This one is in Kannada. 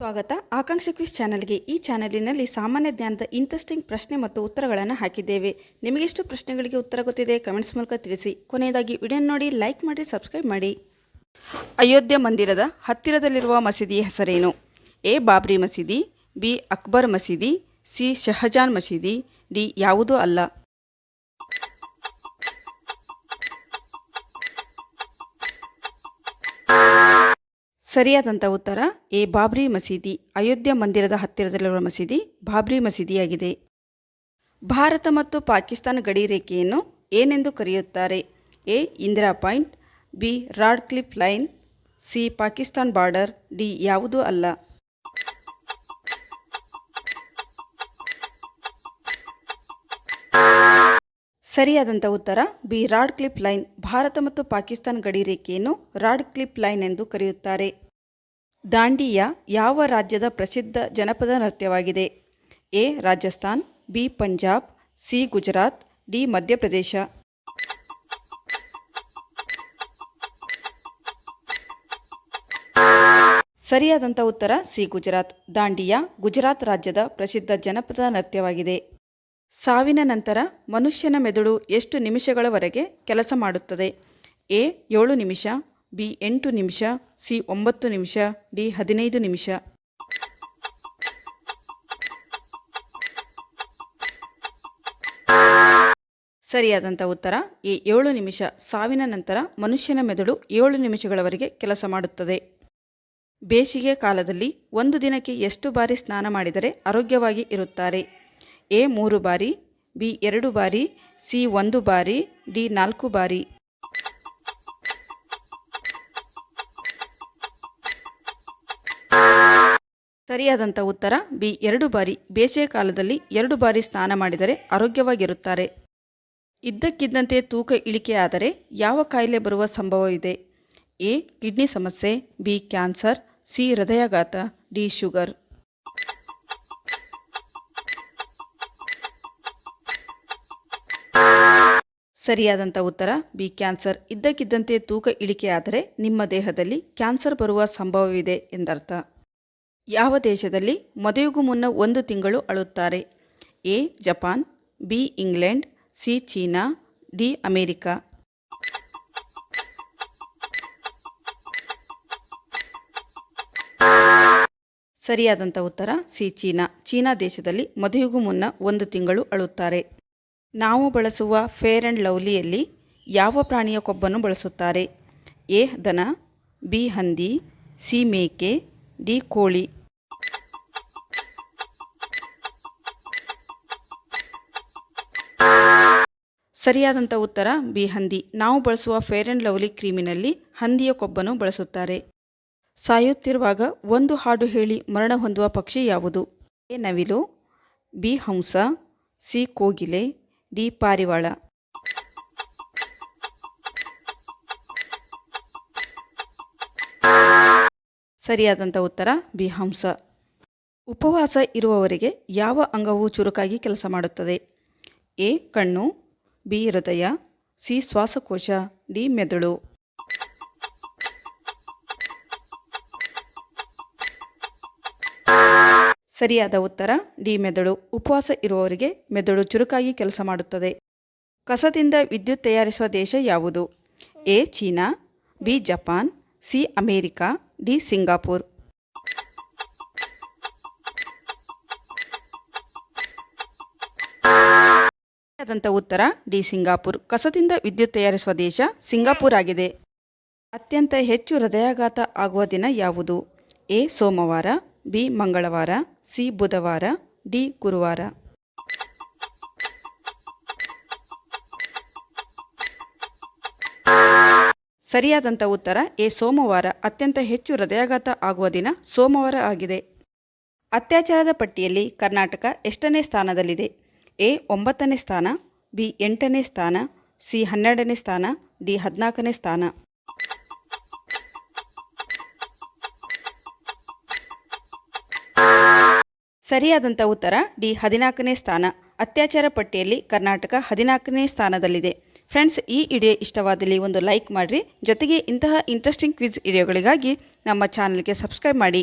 ಸ್ವಾಗತ ಆಕಾಂಕ್ಷಿ ಕ್ವಿಜ್ ಚಾನೆಲ್ಗೆ. ಈ ಚಾನೆಲಿನಲ್ಲಿ ಸಾಮಾನ್ಯ ಜ್ಞಾನದ ಇಂಟ್ರೆಸ್ಟಿಂಗ್ ಪ್ರಶ್ನೆ ಮತ್ತು ಉತ್ತರಗಳನ್ನು ಹಾಕಿದ್ದೇವೆ. ನಿಮಗೆಷ್ಟು ಪ್ರಶ್ನೆಗಳಿಗೆ ಉತ್ತರ ಗೊತ್ತಿದೆ ಕಮೆಂಟ್ಸ್ ಮೂಲಕ ತಿಳಿಸಿ. ಕೊನೆಯದಾಗಿ ವಿಡಿಯೋ ನೋಡಿ, ಲೈಕ್ ಮಾಡಿ, ಸಬ್ಸ್ಕ್ರೈಬ್ ಮಾಡಿ. ಅಯೋಧ್ಯೆ ಮಂದಿರದ ಹತ್ತಿರದಲ್ಲಿರುವ ಮಸೀದಿಯ ಹೆಸರೇನು? ಎ. ಬಾಬ್ರಿ ಮಸೀದಿ, ಬಿ. ಅಕ್ಬರ್ ಮಸೀದಿ, ಸಿ. ಶಹಜಾನ್ ಮಸೀದಿ, ಡಿ. ಯಾವುದೂ ಅಲ್ಲ. ಸರಿಯಾದಂಥ ಉತ್ತರ ಎ. ಬಾಬ್ರಿ ಮಸೀದಿ. ಅಯೋಧ್ಯೆ ಮಂದಿರದ ಹತ್ತಿರದಲ್ಲಿರುವ ಮಸೀದಿ ಬಾಬ್ರಿ ಮಸೀದಿಯಾಗಿದೆ. ಭಾರತ ಮತ್ತು ಪಾಕಿಸ್ತಾನ ಗಡಿ ರೇಖೆಯನ್ನು ಏನೆಂದು ಕರೆಯುತ್ತಾರೆ? A. Indira point, B. Rod cliff line, C. Pakistan border, D. ಯಾವುದೂ ಅಲ್ಲ. ಸರಿಯಾದಂಥ ಉತ್ತರ B. Rod cliff line. Bharat ಮತ್ತು ಪಾಕಿಸ್ತಾನ ಗಡಿ ರೇಖೆಯನ್ನು ರಾಡ್ ಕ್ಲಿಫ್ ಲೈನ್ ಎಂದು ಕರೆಯುತ್ತಾರೆ. ದಾಂಡಿಯಾ ಯಾವ ರಾಜ್ಯದ ಪ್ರಸಿದ್ಧ ಜನಪದ ನೃತ್ಯವಾಗಿದೆ? A. Rajasthan, B. Punjab, C. Gujarat, D. Madhya Pradesh. ಸರಿಯಾದಂಥ ಉತ್ತರ ಸಿ. ಗುಜರಾತ್. ದಾಂಡಿಯಾ ಗುಜರಾತ್ ರಾಜ್ಯದ ಪ್ರಸಿದ್ಧ ಜನಪದ ನೃತ್ಯವಾಗಿದೆ. ಸಾವಿನ ನಂತರ ಮನುಷ್ಯನ ಮೆದುಳು ಎಷ್ಟು ನಿಮಿಷಗಳವರೆಗೆ ಕೆಲಸ ಮಾಡುತ್ತದೆ? ಎ. 7 ನಿಮಿಷ, ಬಿ. 8 ನಿಮಿಷ, ಸಿ. 9 ನಿಮಿಷ, ಡಿ. 15 ನಿಮಿಷ. ಸರಿಯಾದಂಥ ಉತ್ತರ ಎ. 7 ನಿಮಿಷ. ಸಾವಿನ ನಂತರ ಮನುಷ್ಯನ ಮೆದುಳು 7 ನಿಮಿಷಗಳವರೆಗೆ ಕೆಲಸ ಮಾಡುತ್ತದೆ. ಬೇಸಿಗೆ ಕಾಲದಲ್ಲಿ ಒಂದು ದಿನಕ್ಕೆ ಎಷ್ಟು ಬಾರಿ ಸ್ನಾನ ಮಾಡಿದರೆ ಆರೋಗ್ಯವಾಗಿ ಇರುತ್ತಾರೆ? ಎ. 3 ಬಾರಿ, ಬಿ. 2 ಬಾರಿ, ಸಿ. 1 ಬಾರಿ, ಡಿ. 4 ಬಾರಿ. ಸರಿಯಾದಂಥ ಉತ್ತರ ಬಿ. 2 ಬಾರಿ. ಬೇಸಿಗೆ ಕಾಲದಲ್ಲಿ 2 ಬಾರಿ ಸ್ನಾನ ಮಾಡಿದರೆ ಆರೋಗ್ಯವಾಗಿರುತ್ತಾರೆ. ಇದ್ದಕ್ಕಿದ್ದಂತೆ ತೂಕ ಇಳಿಕೆಯಾದರೆ ಯಾವ ಕಾಯಿಲೆ ಬರುವ ಸಂಭವವಿದೆ? ಎ. ಕಿಡ್ನಿ ಸಮಸ್ಯೆ, ಬಿ. Cancer, C. ಹೃದಯಾಘಾತ, ಡಿ. ಶುಗರ್. ಸರಿಯಾದಂಥ ಉತ್ತರ ಬಿ. ಕ್ಯಾನ್ಸರ್. ಇದ್ದಕ್ಕಿದ್ದಂತೆ ತೂಕ ಇಳಿಕೆಯಾದರೆ ನಿಮ್ಮ ದೇಹದಲ್ಲಿ ಕ್ಯಾನ್ಸರ್ ಬರುವ ಸಂಭವವಿದೆ ಎಂದರ್ಥ. ಯಾವ ದೇಶದಲ್ಲಿ ಮದುವೆಗೂ ಮುನ್ನ 1 ತಿಂಗಳು ಅಳುತ್ತಾರೆ? A. Japan, B. England, C. China, D. America. ಸರಿಯಾದಂಥ ಉತ್ತರ ಸಿ. ಚೀನಾ. ಚೀನಾ ದೇಶದಲ್ಲಿ ಮದುವೆಗೂ ಮುನ್ನ 1 ತಿಂಗಳು ಅಳುತ್ತಾರೆ. ನಾವು ಬಳಸುವ ಫೇರ್ ಆ್ಯಂಡ್ ಲವ್ಲಿಯಲ್ಲಿ ಯಾವ ಪ್ರಾಣಿಯ ಕೊಬ್ಬನ್ನು ಬಳಸುತ್ತಾರೆ? ಎ. ದನ, ಬಿ. ಹಂದಿ, ಸಿ. ಮೇಕೆ, ಡಿ. ಕೋಳಿ. ಸರಿಯಾದಂಥ ಉತ್ತರ ಬಿ. ಹಂದಿ. ನಾವು ಬಳಸುವ ಫೇರ್ ಆ್ಯಂಡ್ ಲವ್ಲಿ ಕ್ರೀಮಿನಲ್ಲಿ ಹಂದಿಯ ಕೊಬ್ಬನ್ನು ಬಳಸುತ್ತಾರೆ. ಸಾಯುತ್ತಿರುವಾಗ ಒಂದು ಹಾಡು ಹೇಳಿ ಮರಣ ಹೊಂದುವ ಪಕ್ಷಿ ಯಾವುದು? ಎ. ನವಿಲು, ಬಿ. ಹಂಸ, ಸಿ. ಕೋಗಿಲೆ, ಡಿ. ಪಾರಿವಾಳ. ಸರಿಯಾದಂಥ ಉತ್ತರ ಬಿ. ಹಂಸ. ಉಪವಾಸ ಇರುವವರಿಗೆ ಯಾವ ಅಂಗವು ಚುರುಕಾಗಿ ಕೆಲಸ ಮಾಡುತ್ತದೆ? ಎ. ಕಣ್ಣು, ಬಿ. ಹೃದಯ, ಸಿ. ಶ್ವಾಸಕೋಶ, ಡಿ. ಮೆದುಳು. ಸರಿಯಾದ ಉತ್ತರ ಡಿ. ಮೆದುಳು. ಉಪವಾಸ ಇರುವವರಿಗೆ ಮೆದುಳು ಚುರುಕಾಗಿ ಕೆಲಸ ಮಾಡುತ್ತದೆ. ಕಸದಿಂದ ವಿದ್ಯುತ್ ತಯಾರಿಸುವ ದೇಶ ಯಾವುದು? A. China, B. Japan, C. America, D. Singapore. ಸರಿಯಾದಂಥ ಉತ್ತರ ಡಿ. ಸಿಂಗಾಪುರ್. ಕಸದಿಂದ ವಿದ್ಯುತ್ ತಯಾರಿಸುವ ದೇಶ ಸಿಂಗಾಪುರ್ ಆಗಿದೆ. ಅತ್ಯಂತ ಹೆಚ್ಚು ಹೃದಯಾಘಾತ ಆಗುವ ದಿನ ಯಾವುದು? ಎ. ಸೋಮವಾರ, ಬಿ. ಮಂಗಳವಾರ, ಸಿ. ಬುಧವಾರ, ಡಿ. ಗುರುವಾರ. ಸರಿಯಾದಂಥ ಉತ್ತರ ಎ. ಸೋಮವಾರ. ಅತ್ಯಂತ ಹೆಚ್ಚು ಹೃದಯಾಘಾತ ಆಗುವ ದಿನ ಸೋಮವಾರ ಆಗಿದೆ. ಅತ್ಯಾಚಾರದ ಪಟ್ಟಿಯಲ್ಲಿ ಕರ್ನಾಟಕ ಎಷ್ಟನೇ ಸ್ಥಾನದಲ್ಲಿದೆ? ಎ. 9ನೇ ಸ್ಥಾನ, ಬಿ. 8ನೇ ಸ್ಥಾನ, ಸಿ. 12ನೇ ಸ್ಥಾನ, ಡಿ. 14ನೇ ಸ್ಥಾನ. ಸರಿಯಾದಂಥ ಉತ್ತರ ಡಿ. 14ನೇ ಸ್ಥಾನ. ಅತ್ಯಾಚಾರ ಪಟ್ಟಿಯಲ್ಲಿ ಕರ್ನಾಟಕ 14ನೇ ಸ್ಥಾನದಲ್ಲಿದೆ. ಫ್ರೆಂಡ್ಸ್, ಈ ವಿಡಿಯೋ ಇಷ್ಟವಾದಲ್ಲಿ ಒಂದು ಲೈಕ್ ಮಾಡಿರಿ. ಜೊತೆಗೆ ಇಂತಹ ಇಂಟ್ರೆಸ್ಟಿಂಗ್ ಕ್ವಿಜ್ ವಿಡಿಯೋಗಳಿಗಾಗಿ ನಮ್ಮ ಚಾನಲ್ಗೆ ಸಬ್ಸ್ಕ್ರೈಬ್ ಮಾಡಿ.